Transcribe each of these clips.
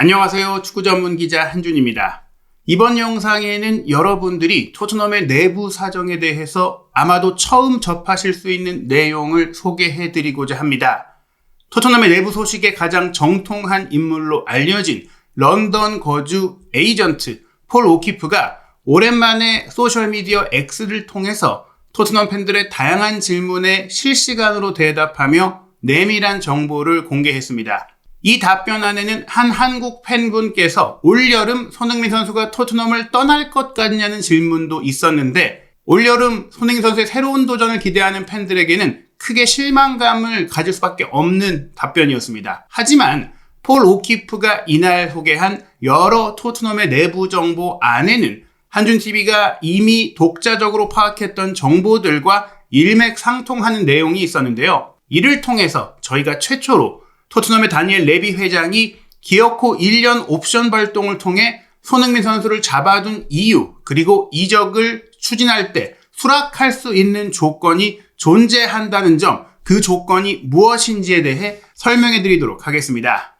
안녕하세요. 축구 전문 기자 한준입니다. 이번 영상에는 여러분들이 토트넘의 내부 사정에 대해서 아마도 처음 접하실 수 있는 내용을 소개해드리고자 합니다. 토트넘의 내부 소식에 가장 정통한 인물로 알려진 런던 거주 에이전트 폴 오키프가 오랜만에 소셜미디어 X를 통해서 토트넘 팬들의 다양한 질문에 실시간으로 대답하며 내밀한 정보를 공개했습니다. 이 답변 안에는 한 한국 팬분께서 올여름 손흥민 선수가 토트넘을 떠날 것 같냐는 질문도 있었는데, 올여름 손흥민 선수의 새로운 도전을 기대하는 팬들에게는 크게 실망감을 가질 수밖에 없는 답변이었습니다. 하지만 폴 오키프가 이날 소개한 여러 토트넘의 내부 정보 안에는 한준TV가 이미 독자적으로 파악했던 정보들과 일맥상통하는 내용이 있었는데요. 이를 통해서 저희가 최초로 토트넘의 다니엘 레비 회장이 기어코 1년 옵션 발동을 통해 손흥민 선수를 잡아둔 이유, 그리고 이적을 추진할 때 수락할 수 있는 조건이 존재한다는 점, 그 조건이 무엇인지에 대해 설명해 드리도록 하겠습니다.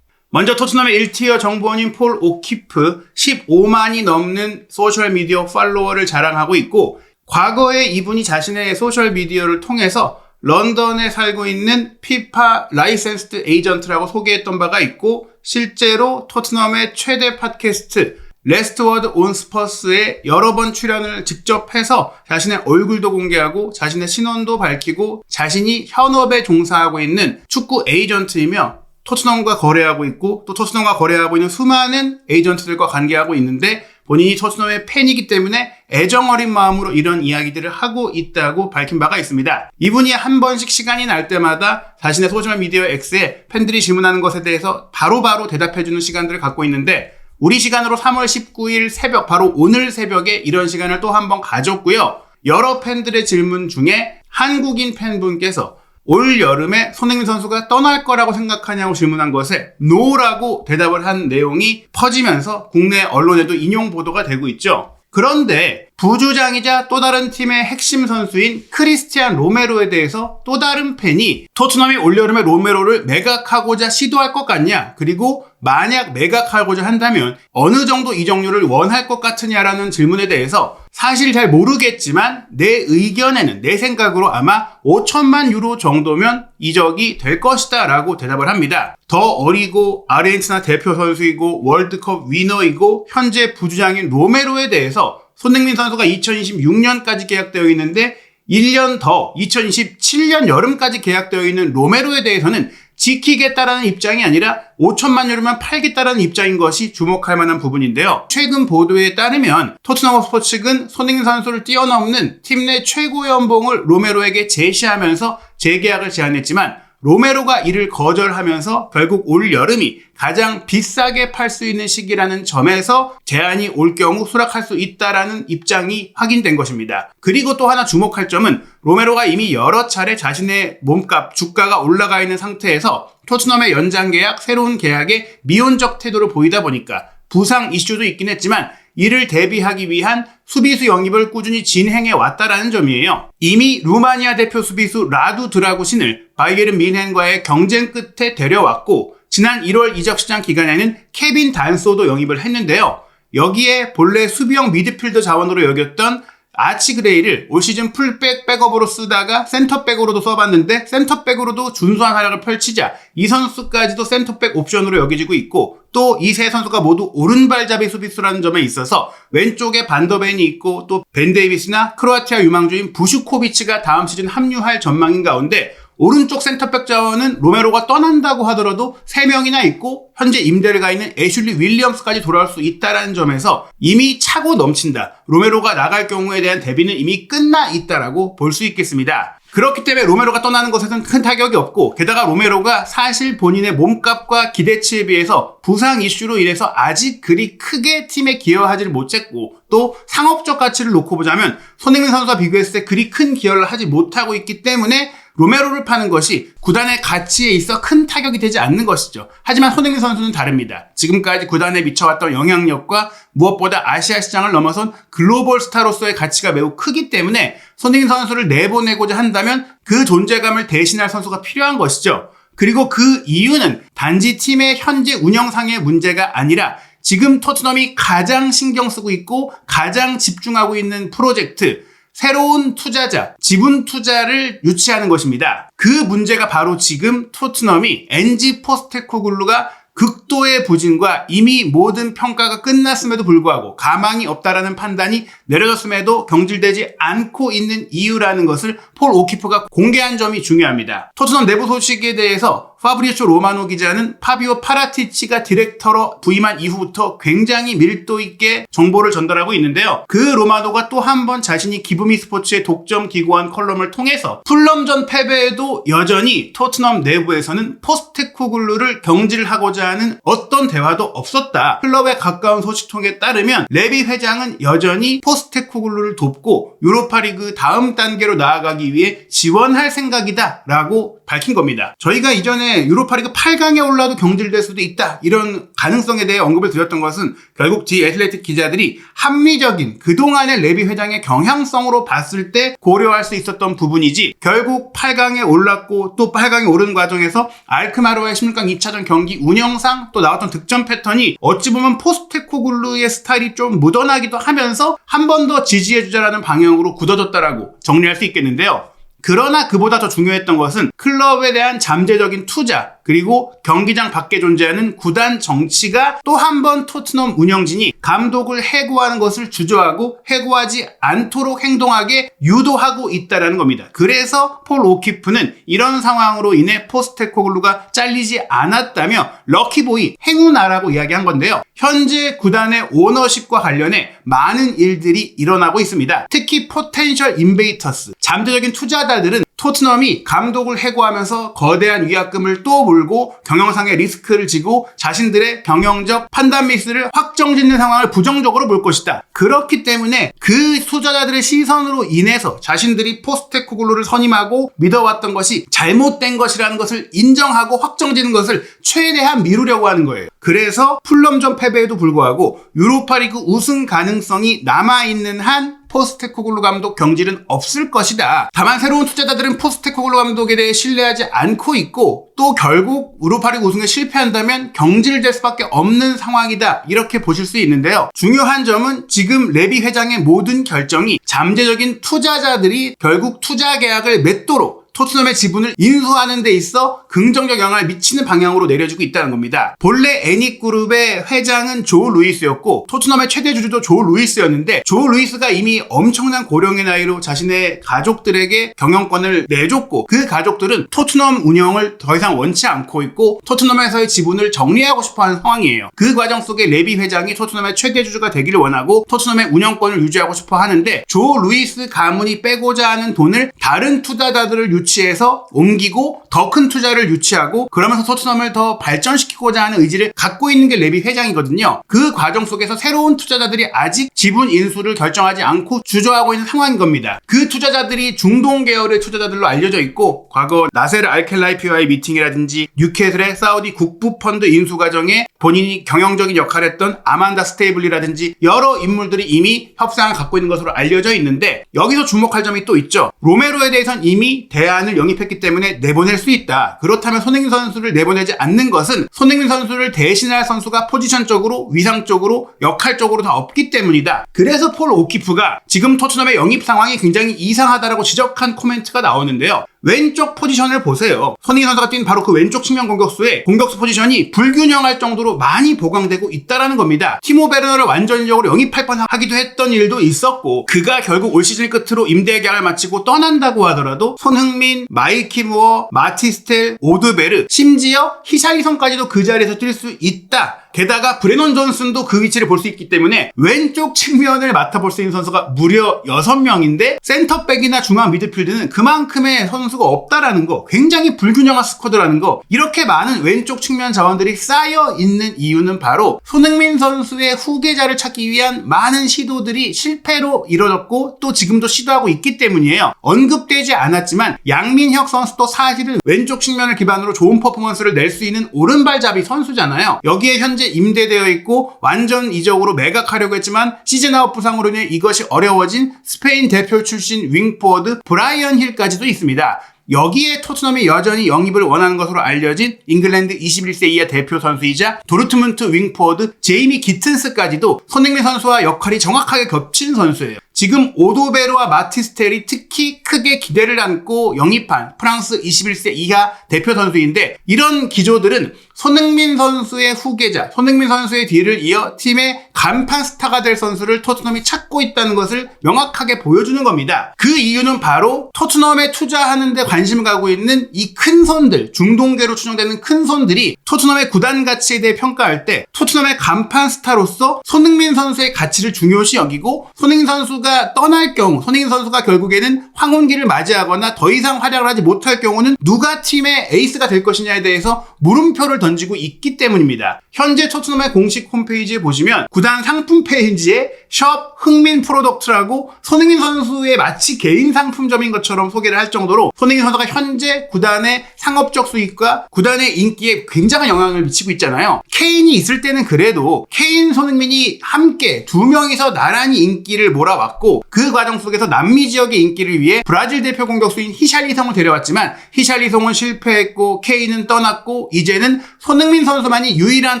먼저 토트넘의 1티어 정보원인 폴 오키프, 15만이 넘는 소셜미디어 팔로워를 자랑하고 있고, 과거에 이분이 자신의 소셜미디어를 통해서 런던에 살고 있는 피파 라이센스드 에이전트라고 소개했던 바가 있고, 실제로 토트넘의 최대 팟캐스트 레스트워드 온 스퍼스에 여러 번 출연을 직접 해서 자신의 얼굴도 공개하고 자신의 신원도 밝히고 자신이 현업에 종사하고 있는 축구 에이전트이며 토트넘과 거래하고 있고, 또 토트넘과 거래하고 있는 수많은 에이전트들과 관계하고 있는데, 본인이 토트넘의 팬이기 때문에 애정어린 마음으로 이런 이야기들을 하고 있다고 밝힌 바가 있습니다. 이분이 한 번씩 시간이 날 때마다 자신의 소셜미디어 X에 팬들이 질문하는 것에 대해서 바로바로 대답해주는 시간들을 갖고 있는데, 우리 시간으로 3월 19일 새벽, 바로 오늘 새벽에 이런 시간을 또 한 번 가졌고요. 여러 팬들의 질문 중에 한국인 팬분께서 올 여름에 손흥민 선수가 떠날 거라고 생각하냐고 질문한 것에 NO라고 대답을 한 내용이 퍼지면서 국내 언론에도 인용 보도가 되고 있죠. 그런데 부주장이자 또 다른 팀의 핵심 선수인 크리스티안 로메로에 대해서 또 다른 팬이 토트넘이 올여름에 로메로를 매각하고자 시도할 것 같냐, 그리고 만약 매각하고자 한다면 어느 정도 이적료를 원할 것 같으냐라는 질문에 대해서 사실 잘 모르겠지만 내 의견에는, 내 생각으로 아마 5천만 유로 정도면 이적이 될 것이다 라고 대답을 합니다. 더 어리고 아르헨티나 대표 선수이고 월드컵 위너이고 현재 부주장인 로메로에 대해서 손흥민 선수가 2026년까지 계약되어 있는데 1년 더 2027년 여름까지 계약되어 있는 로메로에 대해서는 지키겠다라는 입장이 아니라 5천만 유로만 팔겠다라는 입장인 것이 주목할 만한 부분인데요. 최근 보도에 따르면 토트넘 헛스퍼 측은 손흥민 선수를 뛰어넘는 팀 내 최고 연봉을 로메로에게 제시하면서 재계약을 제안했지만 로메로가 이를 거절하면서 결국 올 여름이 가장 비싸게 팔 수 있는 시기라는 점에서 제안이 올 경우 수락할 수 있다라는 입장이 확인된 것입니다. 그리고 또 하나 주목할 점은 로메로가 이미 여러 차례 자신의 몸값, 주가가 올라가 있는 상태에서 토트넘의 연장 계약, 새로운 계약에 미온적 태도를 보이다 보니까 부상 이슈도 있긴 했지만 이를 대비하기 위한 수비수 영입을 꾸준히 진행해 왔다라는 점이에요. 이미 루마니아 대표 수비수 라두 드라구신을 바이에른 뮌헨과의 경쟁 끝에 데려왔고, 지난 1월 이적 시장 기간에는 케빈 단소도 영입을 했는데요. 여기에 본래 수비형 미드필더 자원으로 여겼던 아치 그레이를 올 시즌 풀백 백업으로 쓰다가 센터백으로도 써봤는데 센터백으로도 준수한 활약을 펼치자 이 선수까지도 센터백 옵션으로 여겨지고 있고, 또 이 세 선수가 모두 오른발잡이 수비수라는 점에 있어서 왼쪽에 반더벤이 있고 또 벤 데이비스나 크로아티아 유망주인 부슈코비치가 다음 시즌 합류할 전망인 가운데 오른쪽 센터백 자원은 로메로가 떠난다고 하더라도 3명이나 있고 현재 임대를 가 있는 애슐리 윌리엄스까지 돌아올 수 있다는 점에서 이미 차고 넘친다, 로메로가 나갈 경우에 대한 대비는 이미 끝나 있다라고 볼 수 있겠습니다. 그렇기 때문에 로메로가 떠나는 것에는 큰 타격이 없고, 게다가 로메로가 사실 본인의 몸값과 기대치에 비해서 부상 이슈로 인해서 아직 그리 크게 팀에 기여하지를 못했고, 또 상업적 가치를 놓고 보자면 손흥민 선수와 비교했을 때 그리 큰 기여를 하지 못하고 있기 때문에 로메로를 파는 것이 구단의 가치에 있어 큰 타격이 되지 않는 것이죠. 하지만 손흥민 선수는 다릅니다. 지금까지 구단에 미쳐왔던 영향력과 무엇보다 아시아 시장을 넘어선 글로벌 스타로서의 가치가 매우 크기 때문에 손흥민 선수를 내보내고자 한다면 그 존재감을 대신할 선수가 필요한 것이죠. 그리고 그 이유는 단지 팀의 현재 운영상의 문제가 아니라 지금 토트넘이 가장 신경 쓰고 있고 가장 집중하고 있는 프로젝트, 새로운 투자자, 지분 투자를 유치하는 것입니다. 그 문제가 바로 지금 토트넘이 엔지 포스테코글루가 극도의 부진과 이미 모든 평가가 끝났음에도 불구하고 가망이 없다라는 판단이 내려졌음에도 경질되지 않고 있는 이유라는 것을 폴 오키프가 공개한 점이 중요합니다. 토트넘 내부 소식에 대해서 파브리치오 로마노 기자는 파비오 파라티치가 디렉터로 부임한 이후부터 굉장히 밀도 있게 정보를 전달하고 있는데요. 그 로마노가 또 한 번 자신이 기브미 스포츠의 독점 기고한 컬럼을 통해서 풀럼전 패배에도 여전히 토트넘 내부에서는 포스테코글루를 경질하고자 하는 어떤 대화도 없었다. 클럽에 가까운 소식통에 따르면 레비 회장은 여전히 포스테코글루를 돕고 유로파리그 다음 단계로 나아가기 위해 지원할 생각이다 라고 밝힌 겁니다. 저희가 이전에 유로파리그 8강에 올라도 경질될 수도 있다 이런 가능성에 대해 언급을 드렸던 것은 결국 디 애틀레틱 기자들이 합리적인 그동안의 레비 회장의 경향성으로 봤을 때 고려할 수 있었던 부분이지, 결국 8강에 올랐고 또 8강에 오른 과정에서 알크마르와의 16강 2차전 경기 운영상 또 나왔던 득점 패턴이 어찌 보면 포스테코글루의 스타일이 좀 묻어나기도 하면서 한 번 더 지지해주자라는 방향으로 굳어졌다라고 정리할 수 있겠는데요. 그러나 그보다 더 중요했던 것은 클럽에 대한 잠재적인 투자, 그리고 경기장 밖에 존재하는 구단 정치가 또 한 번 토트넘 운영진이 감독을 해고하는 것을 주저하고 해고하지 않도록 행동하게 유도하고 있다는 겁니다. 그래서 폴 오키프는 이런 상황으로 인해 포스테코글루가 잘리지 않았다며 럭키보이, 행운아라고 이야기한 건데요. 현재 구단의 오너십과 관련해 많은 일들이 일어나고 있습니다. 특히 포텐셜 인베이터스, 잠재적인 투자자들은 토트넘이 감독을 해고하면서 거대한 위약금을 또 물고 경영상의 리스크를 지고 자신들의 경영적 판단 미스를 확정짓는 상황을 부정적으로 볼 것이다. 그렇기 때문에 그 투자자들의 시선으로 인해서 자신들이 포스테코글루를 선임하고 믿어왔던 것이 잘못된 것이라는 것을 인정하고 확정짓는 것을 최대한 미루려고 하는 거예요. 그래서 풀럼전 패배에도 불구하고 유로파리그 우승 가능성이 남아있는 한 포스테코글루 감독 경질은 없을 것이다. 다만 새로운 투자자들은 포스테코글루 감독에 대해 신뢰하지 않고 있고 또 결국 유로파리그 우승에 실패한다면 경질될 수밖에 없는 상황이다. 이렇게 보실 수 있는데요. 중요한 점은 지금 레비 회장의 모든 결정이 잠재적인 투자자들이 결국 투자 계약을 맺도록 토트넘의 지분을 인수하는 데 있어 긍정적 영향을 미치는 방향으로 내려지고 있다는 겁니다. 본래 애닉그룹의 회장은 조 루이스였고 토트넘의 최대 주주도 조 루이스였는데, 조 루이스가 이미 엄청난 고령의 나이로 자신의 가족들에게 경영권을 내줬고 그 가족들은 토트넘 운영을 더 이상 원치 않고 있고 토트넘에서의 지분을 정리하고 싶어하는 상황이에요. 그 과정 속에 레비 회장이 토트넘의 최대 주주가 되기를 원하고 토트넘의 운영권을 유지하고 싶어 하는데, 조 루이스 가문이 빼고자 하는 돈을 다른 투자자들을 유치해서 옮기고 더 큰 투자를 유치하고 그러면서 토트넘을 더 발전시키고자 하는 의지를 갖고 있는 게 레비 회장이거든요. 그 과정 속에서 새로운 투자자들이 아직 지분 인수를 결정하지 않고 주저하고 있는 상황인 겁니다. 그 투자자들이 중동 계열의 투자자들로 알려져 있고 과거 나세르 알켈라이피와의 미팅이라든지 뉴캐슬의 사우디 국부 펀드 인수 과정에 본인이 경영적인 역할을 했던 아만다 스테이블리라든지 여러 인물들이 이미 협상을 갖고 있는 것으로 알려져 있는데, 여기서 주목할 점이 또 있죠. 로메로에 대해서는 이미 대안을 영입했기 때문에 내보낼 수 있다. 그렇다면 손흥민 선수를 내보내지 않는 것은 손흥민 선수를 대신할 선수가 포지션적으로, 위상적으로, 역할적으로 다 없기 때문이다. 그래서 폴 오키프가 지금 토트넘의 영입 상황이 굉장히 이상하다라고 지적한 코멘트가 나오는데요. 왼쪽 포지션을 보세요. 손흥민 선수가 뛴 바로 그 왼쪽 측면 공격수의 공격수 포지션이 불균형할 정도로 많이 보강되고 있다라는 겁니다. 티모 베르너를 완전적으로 영입할 뻔하기도 했던 일도 있었고, 그가 결국 올 시즌 끝으로 임대 계약을 마치고 떠난다고 하더라도 손흥민, 마이키 무어, 마티스텔, 오드베르, 심지어 히샬리선까지도 그 자리에서 뛸 수 있다. 게다가 브레넌 존슨도 그 위치를 볼 수 있기 때문에 왼쪽 측면을 맡아볼 수 있는 선수가 무려 6명인데 센터백이나 중앙 미드필드는 그만큼의 선수가 없다라는 거, 굉장히 불균형한 스쿼드라는 거, 이렇게 많은 왼쪽 측면 자원들이 쌓여 있는 이유는 바로 손흥민 선수의 후계자를 찾기 위한 많은 시도들이 실패로 이뤄졌고 또 지금도 시도하고 있기 때문이에요. 언급되지 않았지만 양민혁 선수도 사실은 왼쪽 측면을 기반으로 좋은 퍼포먼스를 낼 수 있는 오른발잡이 선수잖아요. 여기에 현재 임대되어 있고 완전 이적으로 매각하려고 했지만 시즌 아웃 부상으로 인해 이것이 어려워진 스페인 대표 출신 윙포워드 브라이언 힐까지도 있습니다. 여기에 토트넘이 여전히 영입을 원하는 것으로 알려진 잉글랜드 21세 이하 대표 선수이자 도르트문트 윙포워드 제이미 기튼스까지도 손흥민 선수와 역할이 정확하게 겹친 선수예요. 지금 오도베르와 마티스텔이 특히 크게 기대를 안고 영입한 프랑스 21세 이하 대표 선수인데, 이런 기조들은 손흥민 선수의 후계자, 손흥민 선수의 뒤를 이어 팀의 간판 스타가 될 선수를 토트넘이 찾고 있다는 것을 명확하게 보여주는 겁니다. 그 이유는 바로 토트넘에 투자하는 데 관심을 갖고 있는 이 큰 손들, 중동계로 추정되는 큰 손들이 토트넘의 구단 가치에 대해 평가할 때 토트넘의 간판 스타로서 손흥민 선수의 가치를 중요시 여기고, 손흥민 선수가 떠날 경우, 손흥민 선수가 결국에는 황혼기를 맞이하거나 더 이상 활약을 하지 못할 경우는 누가 팀의 에이스가 될 것이냐에 대해서 물음표를 던지고 있기 때문입니다. 현재 토트넘의 공식 홈페이지에 보시면 구단 상품 페이지에 숍 흥민 프로덕트라고 손흥민 선수의 마치 개인 상품점인 것처럼 소개를 할 정도로 손흥민 선수가 현재 구단의 상업적 수익과 구단의 인기에 굉장한 영향을 미치고 있잖아요. 케인이 있을 때는 그래도 케인, 손흥민이 함께 두 명이서 나란히 인기를 몰아왔고, 그 과정 속에서 남미 지역의 인기를 위해 브라질 대표 공격수인 히샬리송을 데려왔지만 히샬리송은 실패했고 케인은 떠났고, 이제는 손흥민 선수만이 유일한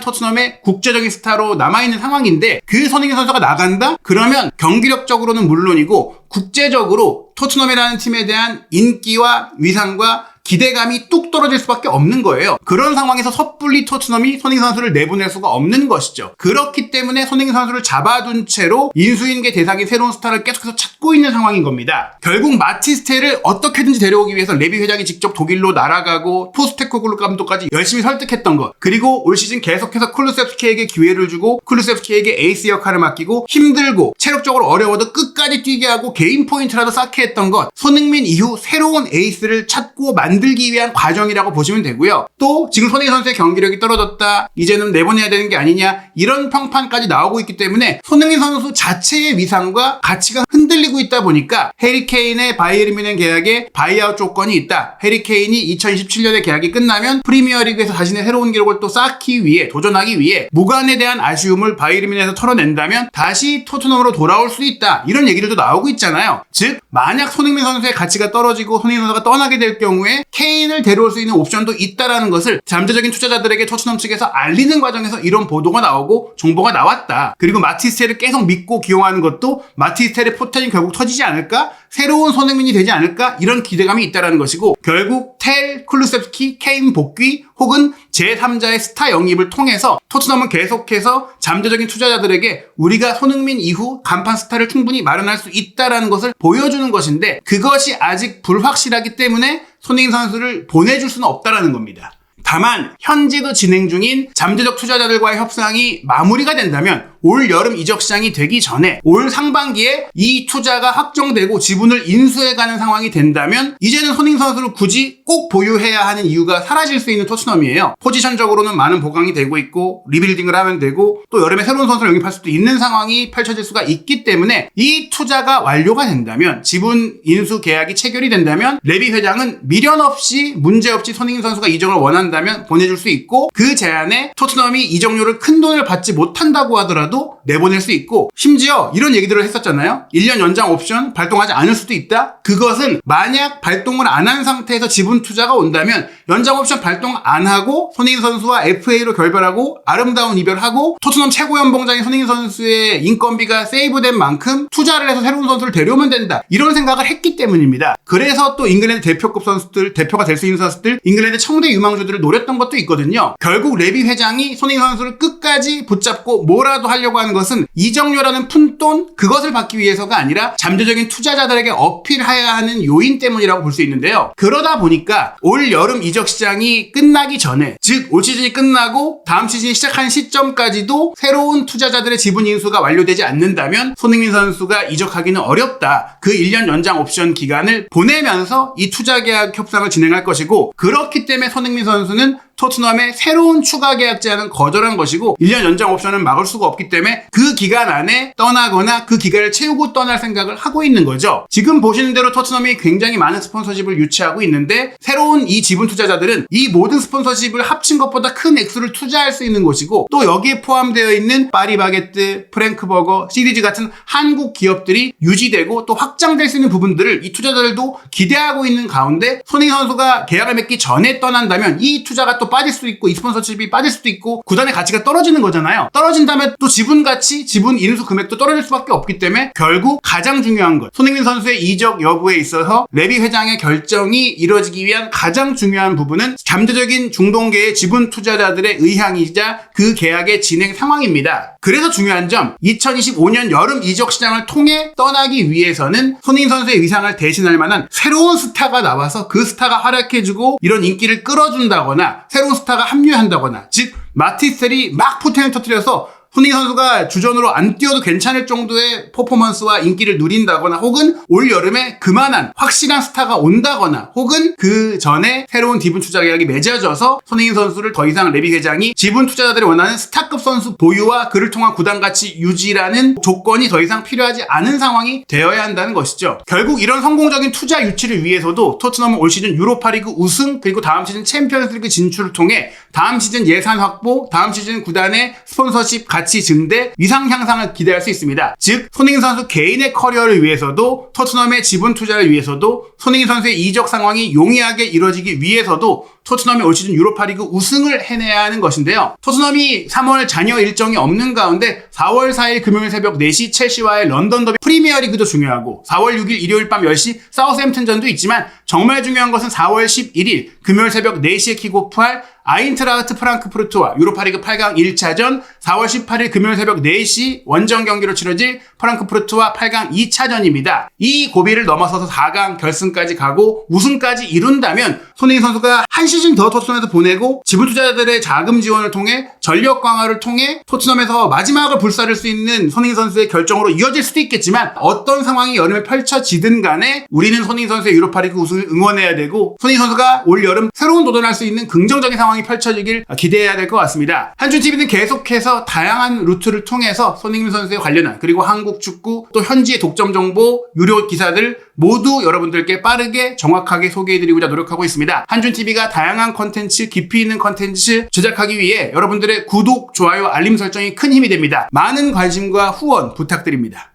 토트넘의 국제적인 스타로 남아있는 상황인데, 그 손흥민 선수가 나간다? 그러면 경기력적으로는 물론이고 국제적으로 토트넘이라는 팀에 대한 인기와 위상과 기대감이 뚝 떨어질 수밖에 없는 거예요. 그런 상황에서 섣불리 토트넘이 손흥민 선수를 내보낼 수가 없는 것이죠. 그렇기 때문에 손흥민 선수를 잡아둔 채로 인수인계 대상인 새로운 스타를 계속해서 찾고 있는 상황인 겁니다. 결국 마티스텔을 어떻게든지 데려오기 위해서 레비 회장이 직접 독일로 날아가고 포스테코글루 감독까지 열심히 설득했던 것, 그리고 올 시즌 계속해서 쿨루세프스키에게 기회를 주고 쿨루세프스키에게 에이스 역할을 맡기고 힘들고 체력적으로 어려워도 끝까지 뛰게 하고 개인 포인트라도 쌓게 했던 것, 손흥민 이후 새로운 에이스를 찾고 만들기 위한 과정이라고 보시면 되고요. 또 지금 손흥민 선수의 경기력이 떨어졌다, 이제는 내보내야 되는 게 아니냐, 이런 평판까지 나오고 있기 때문에 손흥민 선수 자체의 위상과 가치가 흔들리고 있다 보니까 해리 케인의 바이에른 뮌헨 계약에 바이아웃 조건이 있다. 해리 케인이 2027년에 계약이 끝나면 프리미어리그에서 자신의 새로운 기록을 또 쌓기 위해, 도전하기 위해 무관에 대한 아쉬움을 바이에른 뮌헨에서 털어낸다면 다시 토트넘으로 돌아올 수 있다. 이런 얘기들도 나오고 있잖아요. 즉 만약 손흥민 선수의 가치가 떨어지고 손흥민 선수가 떠나게 될 경우에 케인을 데려올 수 있는 옵션도 있다라는 것을 잠재적인 투자자들에게 토트넘 측에서 알리는 과정에서 이런 보도가 나오고 정보가 나왔다. 그리고 마티스텔을 계속 믿고 기용하는 것도 마티스텔의 포텐이 결국 터지지 않을까? 새로운 손흥민이 되지 않을까? 이런 기대감이 있다라는 것이고, 결국 텔, 쿨루세프스키, 케인 복귀 혹은 제3자의 스타 영입을 통해서 토트넘은 계속해서 잠재적인 투자자들에게 우리가 손흥민 이후 간판 스타를 충분히 마련할 수 있다라는 것을 보여주는 것인데, 그것이 아직 불확실하기 때문에 손흥민 선수를 보내줄 수는 없다라는 겁니다. 다만 현재도 진행 중인 잠재적 투자자들과의 협상이 마무리가 된다면 올 여름 이적 시장이 되기 전에 올 상반기에 이 투자가 확정되고 지분을 인수해가는 상황이 된다면 이제는 손흥민 선수를 굳이 꼭 보유해야 하는 이유가 사라질 수 있는 토트넘이에요. 포지션적으로는 많은 보강이 되고 있고 리빌딩을 하면 되고 또 여름에 새로운 선수를 영입할 수도 있는 상황이 펼쳐질 수가 있기 때문에, 이 투자가 완료가 된다면, 지분 인수 계약이 체결이 된다면 레비 회장은 미련 없이 문제없이 손흥민 선수가 이적을 원한다면 보내줄 수 있고, 그 제안에 토트넘이 이적료를 큰 돈을 받지 못한다고 하더라도 내보낼 수 있고, 심지어 이런 얘기들을 했었잖아요. 1년 연장 옵션 발동하지 않을 수도 있다. 그것은 만약 발동을 안 한 상태에서 지분 투자가 온다면 연장 옵션 발동 안 하고 손흥민 선수와 FA로 결별하고 아름다운 이별하고 토트넘 최고 연봉장인 손흥민 선수의 인건비가 세이브된 만큼 투자를 해서 새로운 선수를 데려오면 된다, 이런 생각을 했기 때문입니다. 그래서 또 잉글랜드 대표급 선수들, 대표가 될 수 있는 선수들, 잉글랜드 청대 유망주들을 노렸던 것도 있거든요. 결국 레비 회장이 손흥민 선수를 끝까지 붙잡고 뭐라도 하려고 하는 것은 이적료라는 푼돈, 그것을 받기 위해서가 아니라 잠재적인 투자자들에게 어필해야 하는 요인 때문이라고 볼 수 있는데요. 그러다 보니까 올 여름 이적 시장이 끝나기 전에, 즉 올 시즌이 끝나고 다음 시즌이 시작한 시점까지도 새로운 투자자들의 지분 인수가 완료되지 않는다면 손흥민 선수가 이적하기는 어렵다. 그 1년 연장 옵션 기간을 보내면서 이 투자 계약 협상을 진행할 것이고, 그렇기 때문에 손흥민 선수는 토트넘의 새로운 추가 계약 제한은 거절한 것이고 1년 연장 옵션은 막을 수가 없기 때문에 그 기간 안에 떠나거나 그 기간을 채우고 떠날 생각을 하고 있는 거죠. 지금 보시는 대로 토트넘이 굉장히 많은 스폰서십을 유치하고 있는데 새로운 이 지분 투자자들은 이 모든 스폰서십을 합친 것보다 큰 액수를 투자할 수 있는 곳이고 또 여기에 포함되어 있는 파리바게뜨, 프랭크버거, 시리즈 같은 한국 기업들이 유지되고 또 확장될 수 있는 부분들을 이 투자자들도 기대하고 있는 가운데 손흥민 선수가 계약을 맺기 전에 떠난다면 이 투자가 또 빠질 수도 있고 이 스폰서십이 빠질 수도 있고 구단의 가치가 떨어지는 거잖아요. 떨어진다면 또 지분 가치, 지분 인수 금액도 떨어질 수밖에 없기 때문에 결국 가장 중요한 것, 손흥민 선수의 이적 여부에 있어서 레비 회장의 결정이 이루어지기 위한 가장 중요한 부분은 잠재적인 중동계의 지분 투자자들의 의향이자 그 계약의 진행 상황입니다. 그래서 중요한 점, 2025년 여름 이적 시장을 통해 떠나기 위해서는 손흥민 선수의 위상을 대신할 만한 새로운 스타가 나와서 그 스타가 활약해주고 이런 인기를 끌어준다거나 새로운 스타가 합류한다거나 즉 마티셀이 막 포텐을 터뜨려서 손흥민 선수가 주전으로 안 뛰어도 괜찮을 정도의 퍼포먼스와 인기를 누린다거나 혹은 올 여름에 그만한 확실한 스타가 온다거나 혹은 그 전에 새로운 지분 투자 계약이 맺어져서 손흥민 선수를 더 이상 레비 회장이 지분 투자자들이 원하는 스타급 선수 보유와 그를 통한 구단 가치 유지라는 조건이 더 이상 필요하지 않은 상황이 되어야 한다는 것이죠. 결국 이런 성공적인 투자 유치를 위해서도 토트넘은 올 시즌 유로파리그 우승 그리고 다음 시즌 챔피언스리그 진출을 통해 다음 시즌 예산 확보, 다음 시즌 구단의 스폰서십 가치 증대, 위상 향상을 기대할 수 있습니다. 즉 손흥민 선수 개인의 커리어를 위해서도 토트넘의 지분 투자를 위해서도 손흥민 선수의 이적 상황이 용이하게 이루어지기 위해서도 토트넘이 올 시즌 유로파리그 우승을 해내야 하는 것인데요. 토트넘이 3월 잔여 일정이 없는 가운데 4월 4일 금요일 새벽 4시 첼시와의 런던 더비 프리미어리그도 중요하고 4월 6일 일요일 밤 10시 사우스햄튼전도 있지만 정말 중요한 것은 4월 11일 금요일 새벽 4시에 킥오프할 아인트라흐트 프랑크푸르트와 유로파리그 8강 1차전, 4월 18일 금요일 새벽 4시 원정 경기로 치러질 프랑크푸르트와 8강 2차전입니다. 이 고비를 넘어서서 4강 결승까지 가고 우승까지 이룬다면 손흥민 선수가 한 시즌 더 토트넘에서 보내고 지분 투자자들의 자금 지원을 통해 전력 강화를 통해 토트넘에서 마지막을 불사를 수 있는 손흥민 선수의 결정으로 이어질 수도 있겠지만 어떤 상황이 여름에 펼쳐지든 간에 우리는 손흥민 선수의 유로파리그 우승을 응원해야 되고 손흥민 선수가 올 여름 새로운 도전할 수 있는 긍정적인 상황이 펼쳐지길 기대해야 될 것 같습니다. 한준TV는 계속해서 다양한 루트를 통해서 손흥민 선수에 관련한 그리고 한국 축구 또 현지의 독점 정보 유료 기사들 모두 여러분들께 빠르게 정확하게 소개해드리고자 노력하고 있습니다. 한준TV가 다양한 컨텐츠, 깊이 있는 컨텐츠 제작하기 위해 여러분들의 구독, 좋아요, 알림 설정이 큰 힘이 됩니다. 많은 관심과 후원 부탁드립니다.